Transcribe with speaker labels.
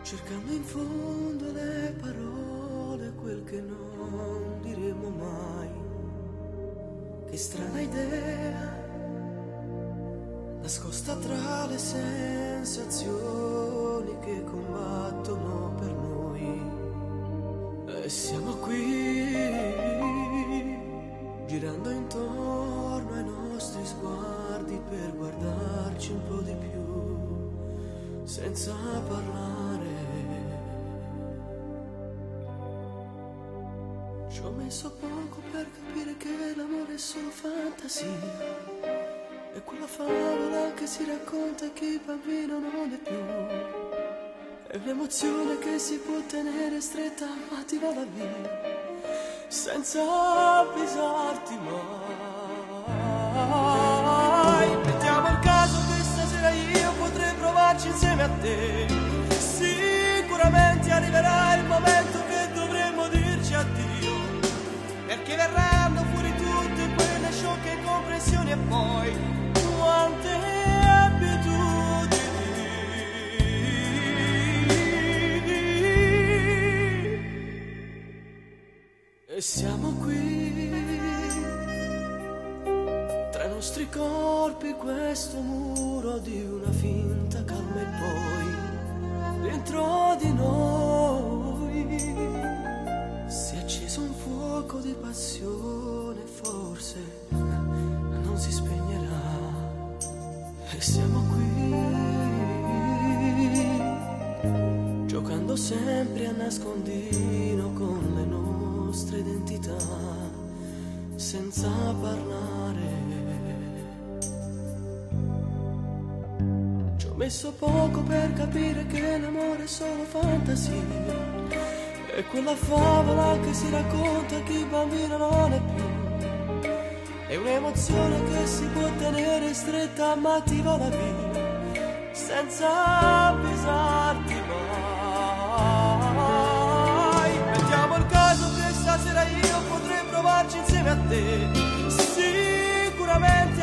Speaker 1: cercando in fondo le parole, quel che non diremo mai. Che strana idea, nascosta tra le sensazioni che combattono per noi. E siamo qui, girando intorno ai nostri sguardi per guardarci un po' di più, senza parlare. Ci ho messo poco per capire che l'amore è solo fantasia. È quella favola che si racconta e che il bambino non è più. È un'emozione che si può tenere stretta ma ti vola via, senza avvisarti mai. Mettiamo il caso che stasera io potrei provarci insieme a te. Sicuramente arriverà il momento che dovremo dirci addio, perché verranno fuori tutte quelle sciocche incomprensioni e poi quante abitudini. E siamo qui, tra i nostri corpi, questo muro di una finta calma, e poi dentro di noi si è acceso un fuoco di passione, forse non si spegnerà. E siamo qui, giocando sempre a nascondino con le nostre identità, senza parlare. Ci ho messo poco per capire che l'amore è solo fantasia. È quella favola che si racconta che il bambino non è più. È un'emozione che si può tenere stretta ma ti vola via, senza avvisarti mai. Mettiamo il caso che stasera io potrei provarci insieme a te. Sicuramente